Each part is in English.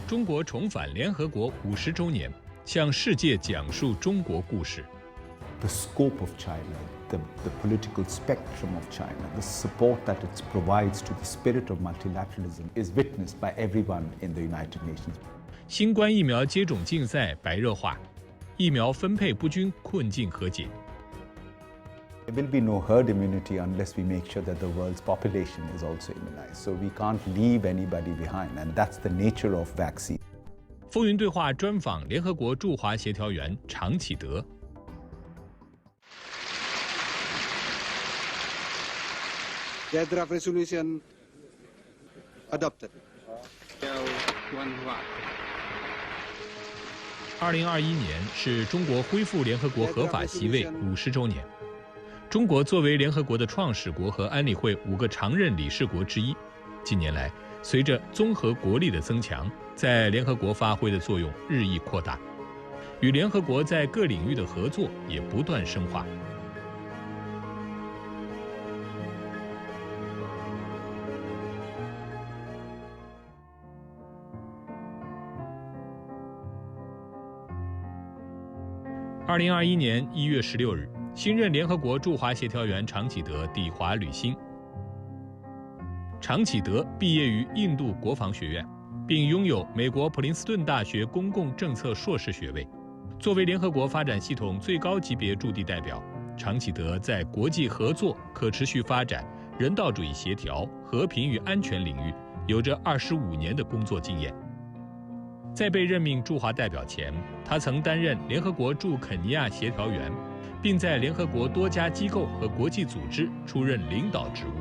中国重返联合国50周年，向世界讲述中国故事。The scope of China, the political spectrum of China, the support that it provides to the spirit of multilateralism is witnessed by everyone in the United Nations. 新冠疫苗接种竞赛白热化，疫苗分配不均困境和解。There will be no herd immunity unless we make sure that the world's population is also immunized. So we can't leave anybody behind, and that's the nature of vaccine. 风云对话专访联合国驻华协调员常启德。The draft resolution adopted. 2021年是中国恢复联合国合法席位50周年。中国作为联合国的创始国和安理会5个常任理事国之一，近年来随着综合国力的增强，在联合国发挥的作用日益扩大，与联合国在各领域的合作也不断深化。2021年1月16日，新任联合国驻华协调员常启德抵华履新。常启德毕业于印度国防学院，并拥有美国普林斯顿大学公共政策硕士学位。作为联合国发展系统最高级别驻地代表，常启德在国际合作、可持续发展、人道主义协调、和平与安全领域有着25年的工作经验。在被任命驻华代表前，他曾担任联合国驻肯尼亚协调员，并在联合国多家机构和国际组织出任领导职务，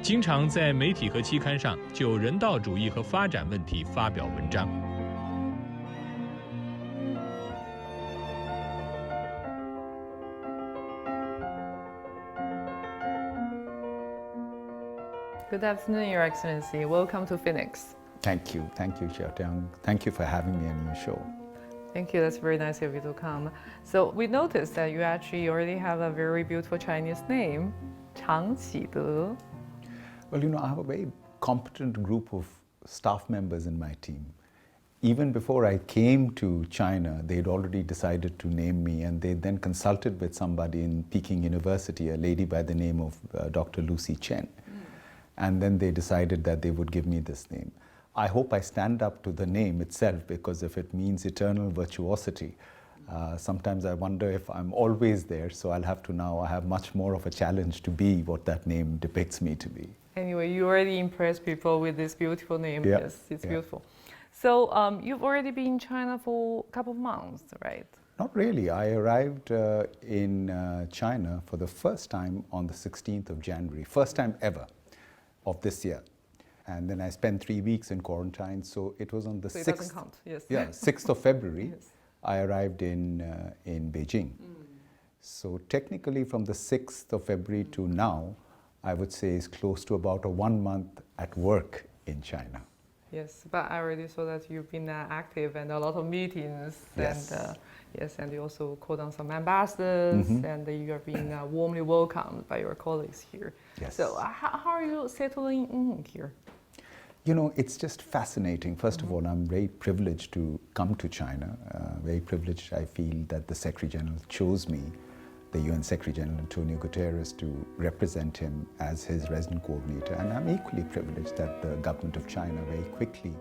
经常在媒体和期刊上就人道主义和发展问题发表文章。Good afternoon, Your Excellency. Welcome to Phoenix. Thank you, Xiaotian. Thank you for having me on your show. Thank you. That's very nice of you to come. So we noticed that you actually already have a very beautiful Chinese name, Chang Qide. Well, I have a very competent group of staff members in my team. Even before I came to China, they'd already decided to name me, and they then consulted with somebody in Peking University, a lady by the name of Dr. Lucy Chen. And then they decided that they would give me this name. I hope I stand up to the name itself, because if it means eternal virtuosity, sometimes I wonder if I'm always there. So I have much more of a challenge to be what that name depicts me to be. Anyway, you already impressed people with this beautiful name. Yeah. Yes, it's beautiful. So you've already been in China for a couple of months, right? Not really. I arrived in China for the first time on the 16th of January, first time ever of this year. And then I spent 3 weeks in quarantine, so it was on the 6th. It doesn't count, yes. Yeah, 6th of February, Yes. I arrived in Beijing. So technically from the 6th of February to now, I would say is close to about a 1 month at work in China. Yes, but I already saw that you've been active and a lot of meetings. Yes. And, yes, and you also called on some ambassadors, and you are being warmly welcomed by your colleagues here. Yes. So how are you settling in here? It's just fascinating. First of all, I'm very privileged to come to China. Very privileged, I feel, that the Secretary General chose me, the UN Secretary General Antonio Guterres, to represent him as his resident coordinator. And I'm equally privileged that the government of China very quickly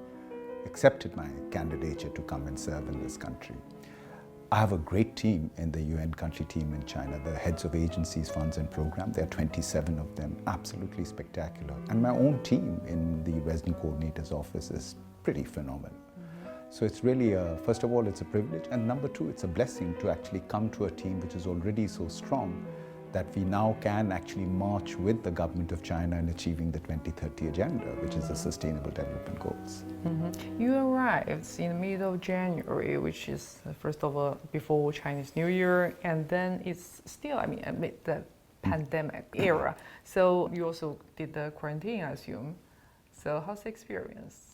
accepted my candidature to come and serve in this country. I have a great team in the UN country team in China, the heads of agencies, funds and programs. There are 27 of them, absolutely spectacular. And my own team in the resident coordinator's office is pretty phenomenal. So it's really, first of all, it's a privilege. And number two, it's a blessing to actually come to a team which is already so strong that we now can actually march with the government of China in achieving the 2030 agenda, which is the Sustainable Development Goals. You arrived in the middle of January, which is, first of all, before Chinese New Year, and then it's still, amid the pandemic era. So you also did the quarantine, I assume. So how's the experience?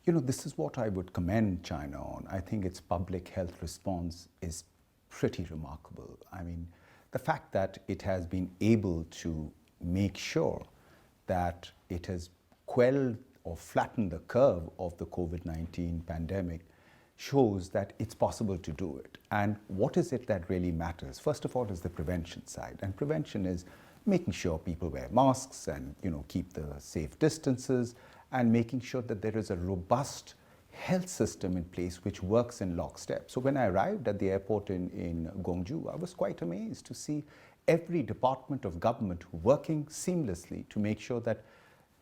This is what I would commend China on. I think its public health response is pretty remarkable. The fact that it has been able to make sure that it has quelled or flatten the curve of the COVID-19 pandemic shows that it's possible to do it. And what is it that really matters? First of all is the prevention side. And prevention is making sure people wear masks and keep the safe distances, and making sure that there is a robust health system in place which works in lockstep. So when I arrived at the airport in Gwangju, I was quite amazed to see every department of government working seamlessly to make sure that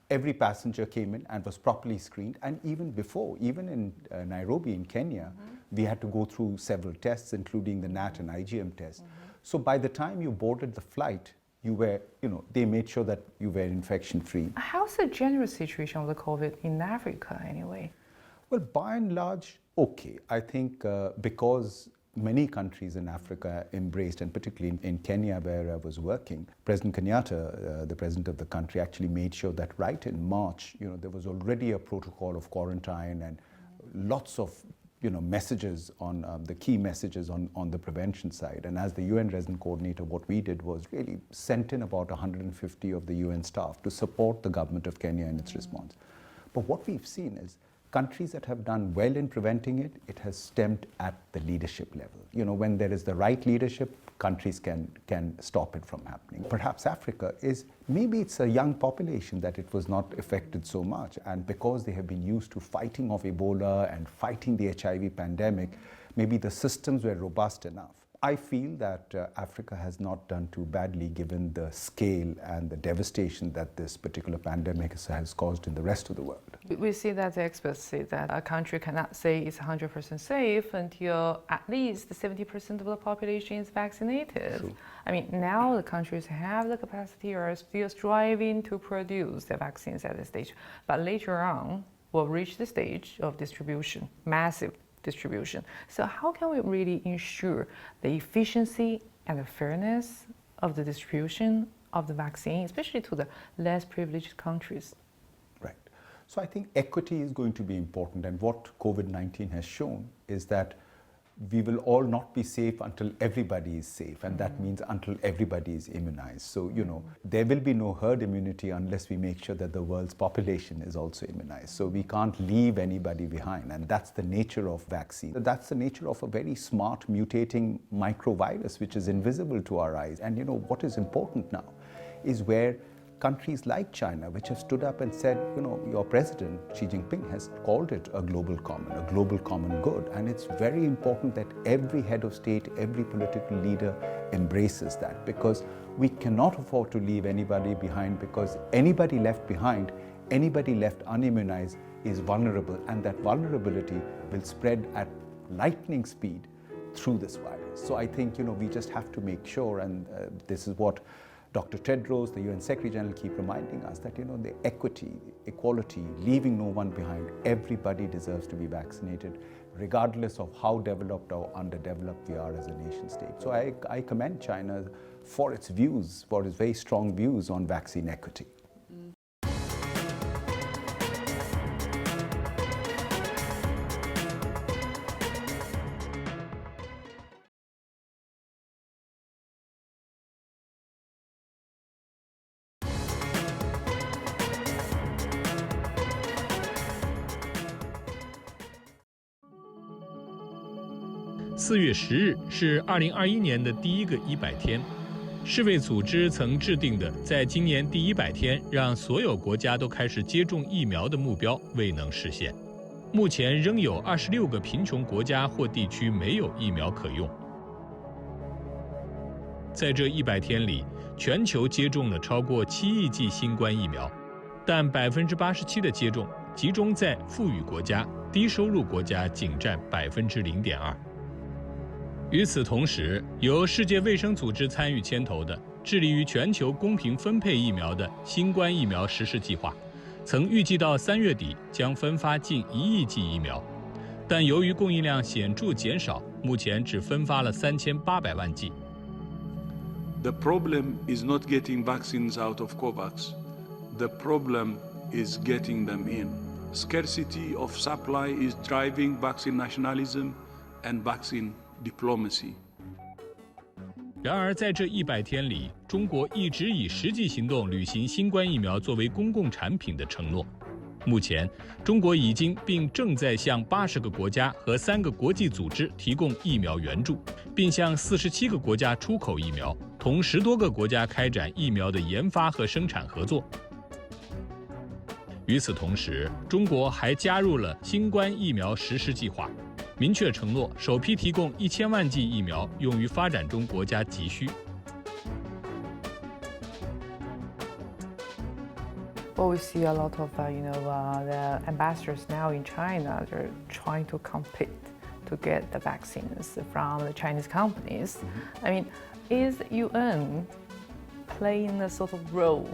every passenger came in and was properly screened. And even before, even in Nairobi in Kenya, we had to go through several tests, including the NAT and IgM test. So by the time you boarded the flight, you were, they made sure that you were infection free. How's the general situation of the COVID in Africa anyway? Well, by and large, okay. I think because many countries in Africa embraced, and particularly in Kenya where I was working, President Kenyatta, the president of the country, actually made sure that right in March, there was already a protocol of quarantine and lots of messages on the key messages on the prevention side. And as the UN resident coordinator, what we did was really sent in about 150 of the UN staff to support the government of Kenya in its response. But what we've seen is countries that have done well in preventing it, it has stemmed at the leadership level. When there is the right leadership, countries can stop it from happening. Perhaps Africa maybe it's a young population that it was not affected so much. And because they have been used to fighting off Ebola and fighting the HIV pandemic, maybe the systems were robust enough. I feel that Africa has not done too badly given the scale and the devastation that this particular pandemic has caused in the rest of the world. We see that the experts say that a country cannot say it's 100% safe until at least 70% of the population is vaccinated. True. I mean, now the countries have the capacity or are still striving to produce the vaccines at this stage. But later on, we'll reach the stage of distribution, massive distribution. So how can we really ensure the efficiency and the fairness of the distribution of the vaccine, especially to the less privileged countries? Right. So I think equity is going to be important, and what COVID-19 has shown is that we will all not be safe until everybody is safe, and that means until everybody is immunized. So, there will be no herd immunity unless we make sure that the world's population is also immunized. So we can't leave anybody behind, and that's the nature of vaccine. That's the nature of a very smart mutating microvirus which is invisible to our eyes. And what is important now is where countries like China, which have stood up and said, your president, Xi Jinping, has called it a global common good. And it's very important that every head of state, every political leader embraces that, because we cannot afford to leave anybody behind, because anybody left behind, anybody left unimmunized is vulnerable, and that vulnerability will spread at lightning speed through this virus. So I think, we just have to make sure, and this is what Dr. Tedros, the UN Secretary General, keep reminding us that, the equity, equality, leaving no one behind, everybody deserves to be vaccinated, regardless of how developed or underdeveloped we are as a nation state. So I commend China for its views, for its very strong views on vaccine equity.4月10日是2021年的第一个100天，世卫组织曾制定的在今年第100天让所有国家都开始接种疫苗的目标未能实现。目前仍有26个贫穷国家或地区没有疫苗可用。在这100天里，全球接种了超过7亿剂新冠疫苗，但87%的接种集中在富裕国家，低收入国家仅占0.2%。与此同时，由世界卫生组织参与牵头的致力于全球公平分配疫苗的新冠疫苗实施计划，曾预计到3月底将分发近1亿剂疫苗，但由于供应量显著减少，目前只分发了3800万剂。The problem is not getting vaccines out of COVAX. The problem is getting them in. Scarcity of supply is driving vaccine nationalism and vaccine diplomacy. 然而，在这100天里，中国一直以实际行动履行新冠疫苗作为公共产品的承诺。目前，中国已经并正在向80个国家和3个国际组织提供疫苗援助，并向47个国家出口疫苗，同10多个国家开展疫苗的研发和生产合作。与此同时，中国还加入了新冠疫苗实施计划，明确承诺首批提供1000万剂疫苗用于发展中国家急需。Well, we see a lot of, the ambassadors now in China. They're trying to compete to get the vaccines from the Chinese companies. I mean, is UN playing a sort of role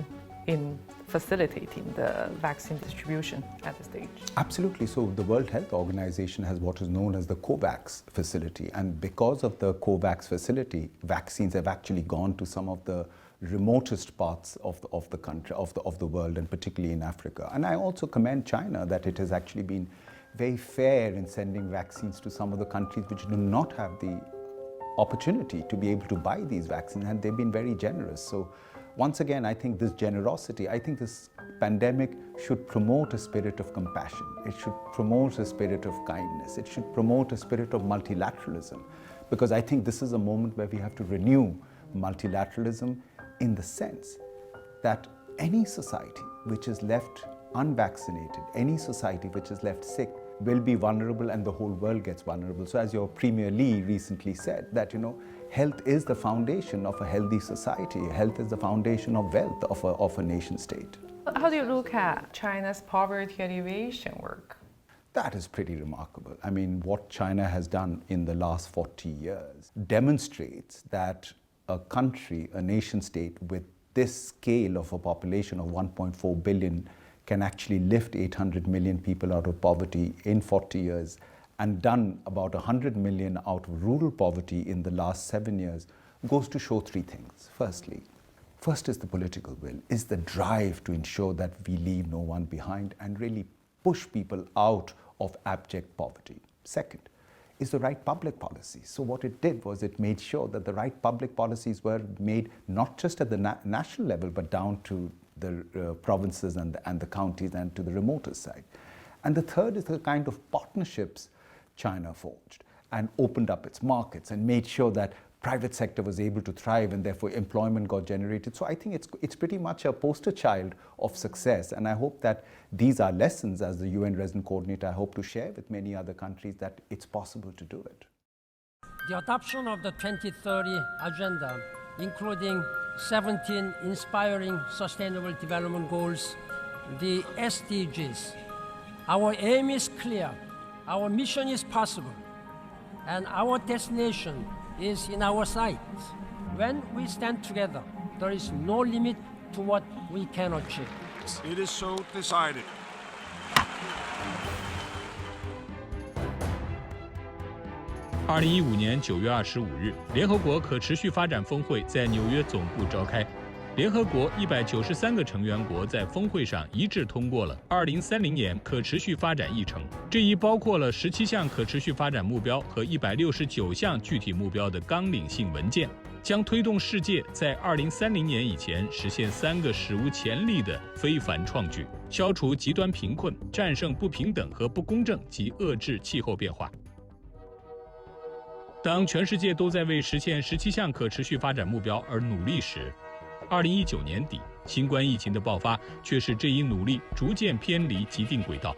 in facilitating the vaccine distribution at this stage? Absolutely. So the World Health Organization has what is known as the COVAX facility. And because of the COVAX facility, vaccines have actually gone to some of the remotest parts of the country, of the world, and particularly in Africa. And I also commend China that it has actually been very fair in sending vaccines to some of the countries which do not have the opportunity to be able to buy these vaccines, and they've been very generous. So once again, I think this generosity, I think this pandemic should promote a spirit of compassion. It should promote a spirit of kindness. It should promote a spirit of multilateralism, because I think this is a moment where we have to renew multilateralism in the sense that any society which is left unvaccinated, any society which is left sick, will be vulnerable, and the whole world gets vulnerable. So as your Premier Lee recently said, that health is the foundation of a healthy society. Health is the foundation of wealth of a nation state. How do you look at China's poverty alleviation work? That is pretty remarkable. I mean, what China has done in the last 40 years demonstrates that a country, a nation state with this scale of a population of 1.4 billion can actually lift 800 million people out of poverty in 40 years, and done about 100 million out of rural poverty in the last 7 years, goes to show three things. First is the political will, is the drive to ensure that we leave no one behind and really push people out of abject poverty. Second is the right public policy. So what it did was it made sure that the right public policies were made not just at the national level, but down to the provinces and the counties and to the remotest side. And the third is the kind of partnerships China forged and opened up its markets and made sure that private sector was able to thrive, and therefore employment got generated. So I think it's pretty much a poster child of success, and I hope that these are lessons as the UN Resident Coordinator I hope to share with many other countries, that it's possible to do it. The adoption of the 2030 Agenda, including 17 inspiring Sustainable Development Goals, the SDGs. Our aim is clear, our mission is possible, and our destination is in our sight. When we stand together, there is no limit to what we can achieve. It is so decided. 2015年9月25日，联合国可持续发展峰会在纽约总部召开。联合国193个成员国在峰会上一致通过了2030年可持续发展议程，这一包括了17项可持续发展目标和169项具体目标的纲领性文件，将推动世界在2030年以前实现3个史无前例的非凡创举：消除极端贫困、战胜不平等和不公正及遏制气候变化。当全世界都在为实现17项可持续发展目标而努力时，2019年底，新冠疫情的爆发却使这一努力逐渐偏离既定轨道。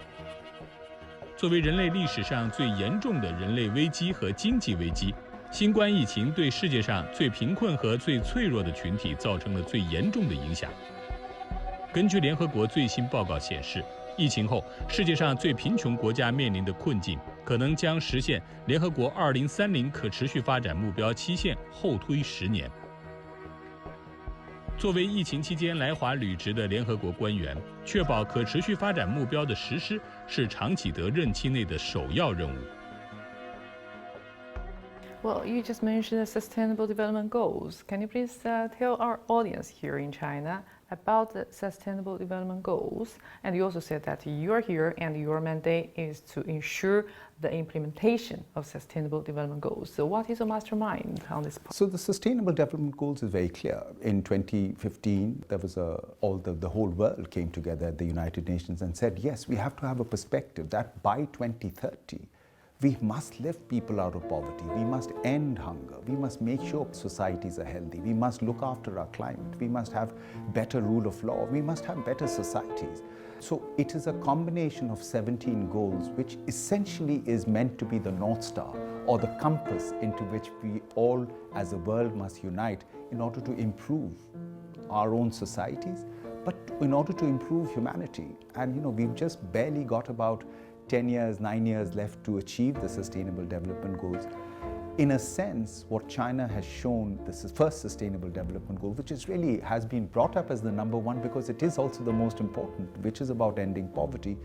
作为人类历史上最严重的人类危机和经济危机，新冠疫情对世界上最贫困和最脆弱的群体造成了最严重的影响。根据联合国最新报告显示，疫情后世界上最贫穷国家面临的困境，可能将实现联合国2030可持续发展目标期限后推10年。作为疫情期间来华履职的联合国官员，确保可持续发展目标的实施是长启德任期内的首要任务。Well, you just mentioned the Sustainable Development Goals. Can you please tell our audience here in China about the Sustainable Development Goals. And you also said that you're here and your mandate is to ensure the implementation of Sustainable Development Goals. So what is your mastermind on this part? So the Sustainable Development Goals is very clear. In 2015, there was the whole world came together at the United Nations and said, yes, we have to have a perspective that by 2030, we must lift people out of poverty. We must end hunger. We must make sure societies are healthy. We must look after our climate. We must have better rule of law. We must have better societies. So it is a combination of 17 goals, which essentially is meant to be the North Star or the compass into which we all as a world must unite in order to improve our own societies, but in order to improve humanity. And we've just barely got about 10 years, 9 years left to achieve the Sustainable Development Goals. In a sense, what China has shown, this is first Sustainable Development Goal, which is really has been brought up as the number one because it is also the most important, which is about ending poverty,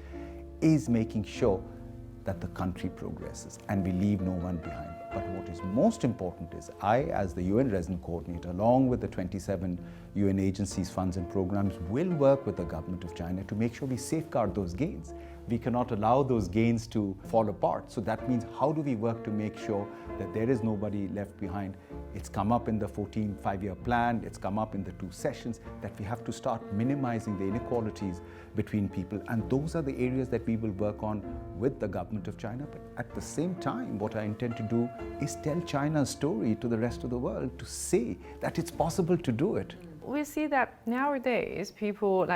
is making sure that the country progresses and we leave no one behind. But what is most important is I, as the UN Resident Coordinator, along with the 27 UN agencies, funds and programs, will work with the government of China to make sure we safeguard those gains. We cannot allow those gains to fall apart. So that means how do we work to make sure that there is nobody left behind? It's come up in the 14 5-year plan, it's come up in the 2 sessions that we have to start minimizing the inequalities between people. And those are the areas that we will work on with the government of China. But at the same time, what I intend to do is tell China's story to the rest of the world, to say that it's possible to do it. We see that nowadays people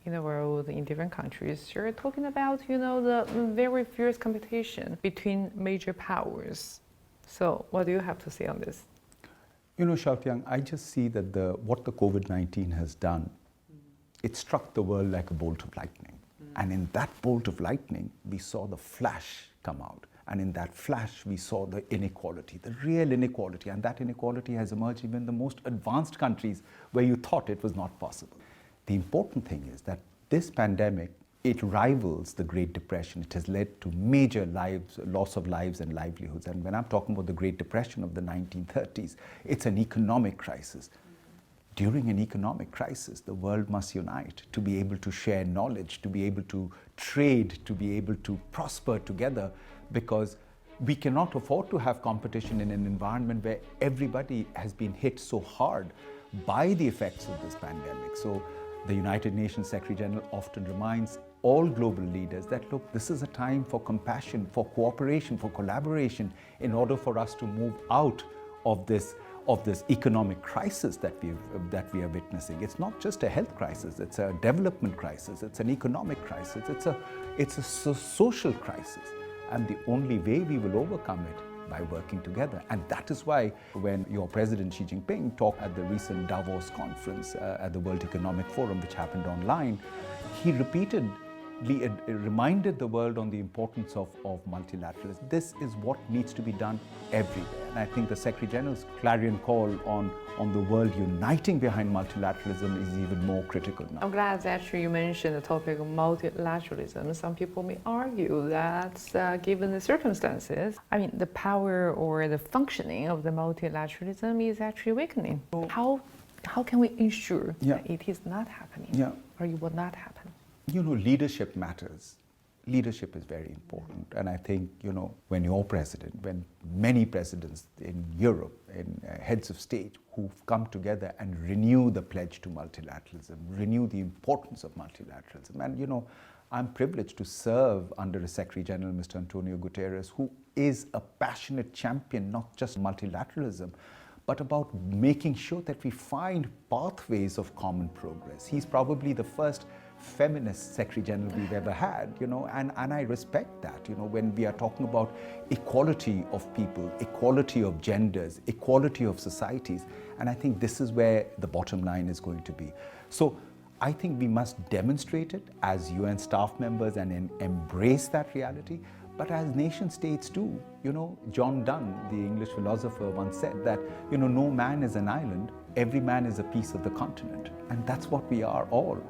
in the world, in different countries, you're talking about, the very fierce competition between major powers. So what do you have to say on this? Xiaotian, I just see that what the COVID-19 has done, it struck the world like a bolt of lightning. And in that bolt of lightning, we saw the flash come out. And in that flash, we saw the inequality, the real inequality. And that inequality has emerged even in the most advanced countries where you thought it was not possible. The important thing is that this pandemic, it rivals the Great Depression. It has led to major loss of lives and livelihoods. And when I'm talking about the Great Depression of the 1930s, it's an economic crisis. During an economic crisis, the world must unite to be able to share knowledge, to be able to trade, to be able to prosper together, because we cannot afford to have competition in an environment where everybody has been hit so hard by the effects of this pandemic. So the United Nations Secretary General often reminds all global leaders that, look, this is a time for compassion, for cooperation, for collaboration, in order for us to move out of this economic crisis that we are witnessing. It's not just a health crisis, it's a development crisis, it's an economic crisis, it's a social crisis. And the only way we will overcome it by working together. And that is why when your President Xi Jinping talked at the recent Davos conference at the World Economic Forum, which happened online, he repeatedly reminded the world on the importance of multilateralism. This is what needs to be done everywhere. And I think the Secretary General's clarion call on the world uniting behind multilateralism is even more critical now. I'm glad that you mentioned the topic of multilateralism. Some people may argue that given the circumstances, the power or the functioning of the multilateralism is actually weakening. How can we ensure that it is not happening or it will not happen? Leadership matters. Leadership is very important. And I think, when you're president, when many presidents in Europe, and heads of state who've come together and renew the pledge to multilateralism, renew the importance of multilateralism. And, I'm privileged to serve under a Secretary General, Mr. Antonio Guterres, who is a passionate champion, not just multilateralism, but about making sure that we find pathways of common progress. He's probably the first feminist Secretary General we've ever had, and I respect that, when we are talking about equality of people, equality of genders, equality of societies. And I think this is where the bottom line is going to be. So I think we must demonstrate it as UN staff members and embrace that reality, but as nation states too. John Donne, the English philosopher, once said that, no man is an island, every man is a piece of the continent. And that's what we are all,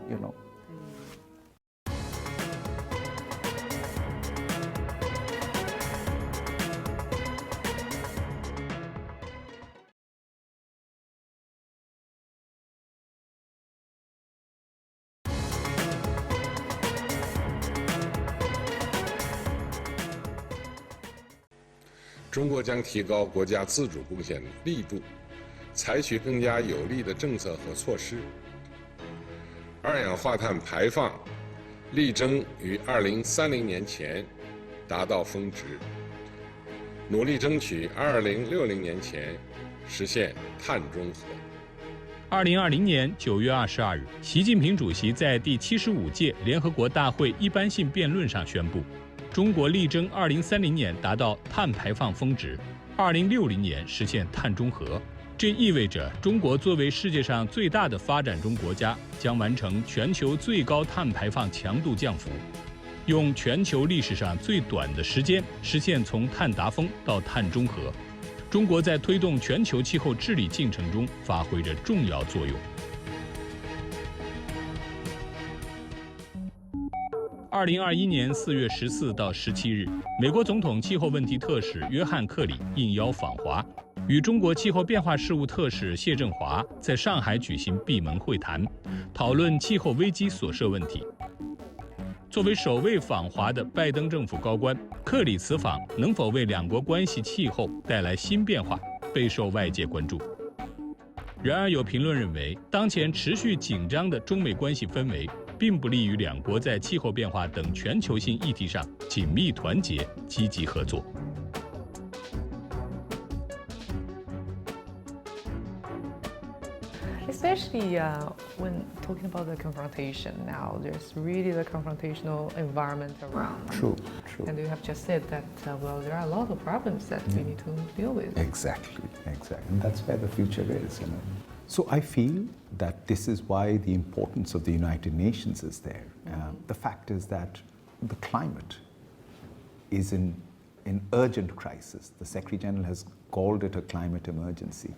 中国将提高国家自主贡献力度，采取更加有力的政策和措施，二氧化碳排放力争于2030年前达到峰值，努力争取2060年前实现碳中和。 2020年9月22日，习近平主席在第75届联合国大会一般性辩论上宣布，中国力争2030年达到碳排放峰值，2060年实现碳中和。这意味着中国作为世界上最大的发展中国家，将完成全球最高碳排放强度降幅，用全球历史上最短的时间实现从碳达峰到碳中和。中国在推动全球气候治理进程中发挥着重要作用。2021年4月14到17日，美国总统气候问题特使约翰·克里应邀访华，与中国气候变化事务特使谢振华在上海举行闭门会谈，讨论气候危机所涉问题。作为首位访华的拜登政府高官，克里此访能否为两国关系气候带来新变化，备受外界关注。然而，有评论认为，当前持续紧张的中美关系氛围，并不利于两国在气候变化等全球性议题上紧密团结、积极合作。Especially when talking about the confrontation now, there's really the confrontational environment around. True. And you have just said that, well, there are a lot of problems that we need to deal with. Exactly. And that's where the future is, So I feel that this is why the importance of the United Nations is there. The fact is that the climate is in urgent crisis. The Secretary General has called it a climate emergency.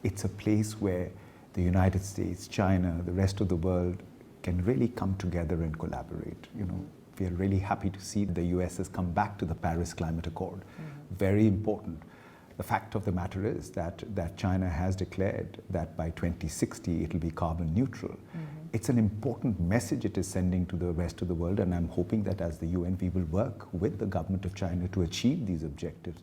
It's a place where the United States, China, the rest of the world can really come together and collaborate. We are really happy to see the US has come back to the Paris Climate Accord. Very important. The fact of the matter is that China has declared that by 2060 it will be carbon neutral. It's an important message it is sending to the rest of the world, and I'm hoping that as the UN we will work with the government of China to achieve these objectives.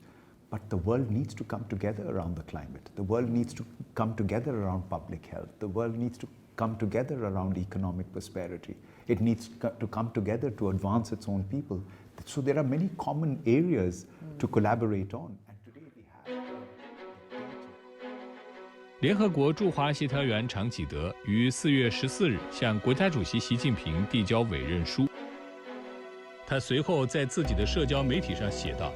But the world needs to come together around the climate. The world needs to come together around public health. The world needs to come together around economic prosperity. It needs to come together to advance its own people. So there are many common areas to collaborate on. And today we have. 联合国驻华协调员常启德于4月14日向国家主席习近平递交委任书。他随后在自己的社交媒体上写道：“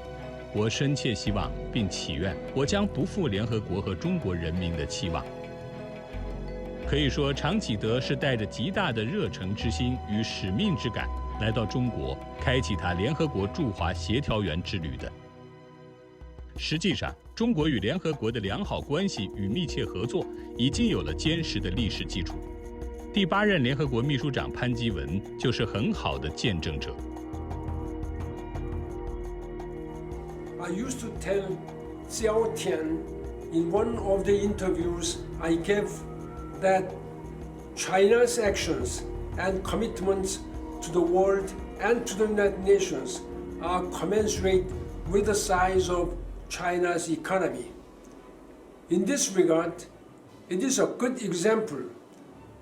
我深切希望并祈愿，我将不负联合国和中国人民的期望。”可以说，常启德是带着极大的热诚之心与使命之感来到中国，开启他联合国驻华协调员之旅的。实际上，中国与联合国的良好关系与密切合作已经有了坚实的历史基础。第8任联合国秘书长潘基文就是很好的见证者。I used to tell Xiaotian in one of the interviews I gave that China's actions and commitments to the world and to the United Nations are commensurate with the size of China's economy. In this regard, it is a good example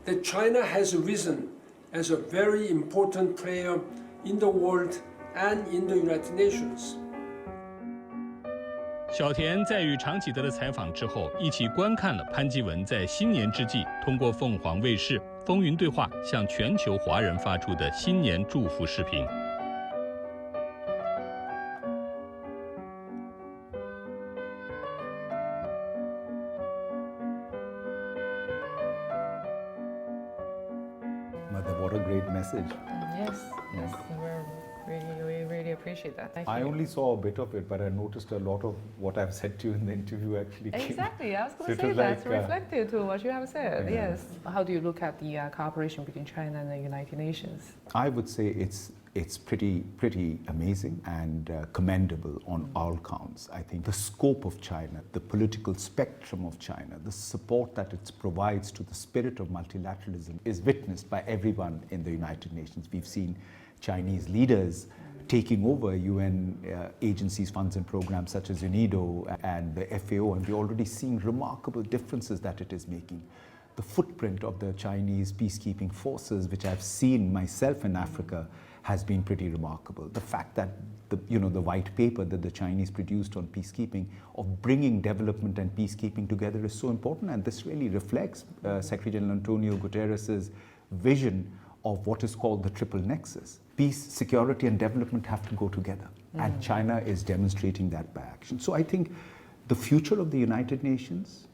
that China has risen as a very important player in the world and in the United Nations. 小田在与常启德的采访之后，一起观看了潘基文在新年之际通过凤凰卫视《风云对话》向全球华人发出的新年祝福视频。Mother, what a great message. Yes, we really appreciate that. Thank I you. only saw a bit of it, but I noticed a lot of what I've said to you in the interview actually came. Exactly, I was So going it to say was that's like, reflective to what you have said, yeah. yes. How do you look at the cooperation between China and the United Nations? I would say it's pretty amazing and commendable on all counts. I think the scope of China, the political spectrum of China, the support that it provides to the spirit of multilateralism is witnessed by everyone in the United Nations. We've seen Chinese leaders taking over UN agencies, funds and programs such as UNIDO and the FAO, and we're already seeing remarkable differences that it is making. The footprint of the Chinese peacekeeping forces, which I've seen myself in Africa, has been pretty remarkable. The fact that the white paper that the Chinese produced on peacekeeping, of bringing development and peacekeeping together, is so important, and this really reflects Secretary General Antonio Guterres' vision of what is called the triple nexus. Peace, security and development have to go together, and China is demonstrating that by action. So I think the future of the United Nations,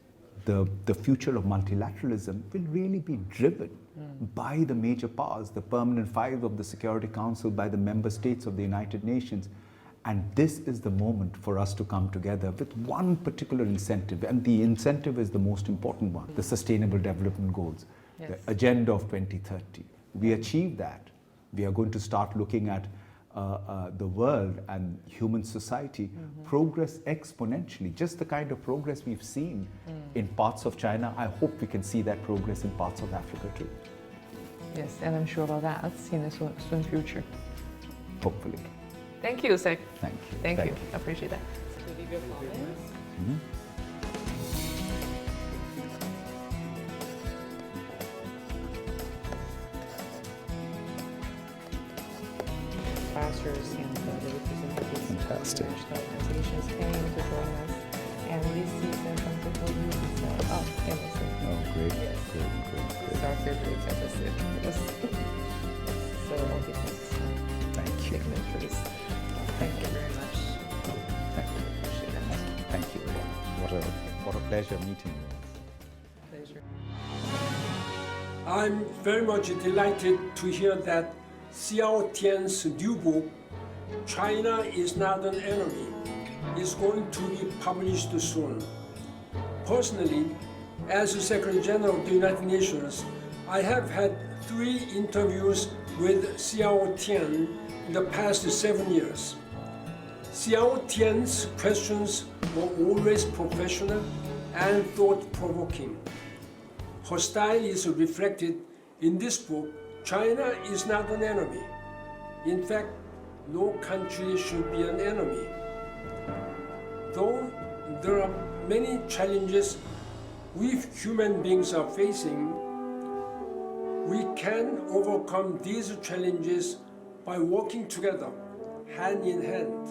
the future of multilateralism will really be driven by the major powers, the permanent five of the Security Council, by the member states of the United Nations. And this is the moment for us to come together with one particular incentive, and the incentive is the most important one, the Sustainable Development Goals, the Agenda of 2030. We achieve that, we are going to start looking at the world and human society progress exponentially. Just the kind of progress we've seen in parts of China, I hope we can see that progress in parts of Africa too. Yes, and I'm sure about that in the soon future. Hopefully. Thank you, Sec. Thank you. Thank you. I appreciate that. So leave your comments. Pastors and the representatives of international organizations came to join us, and this is something for you to Emerson. Oh, great. Yes. Great. It's our favorite episode. Yes. So all different signatories. Thank you very much. Thank you. Appreciate that. Thank you. What a pleasure meeting you. Pleasure. I'm very much delighted to hear that Xiaotian's new book, China is Not an Enemy, is going to be published soon. Personally, as Secretary General of the United Nations, I have had 3 interviews with Xiaotian in the past 7 years. Xiaotian's questions were always professional and thought-provoking. Her style is reflected in this book, China is not an enemy. In fact, no country should be an enemy. Though there are many challenges we human beings are facing, we can overcome these challenges by working together, hand in hand.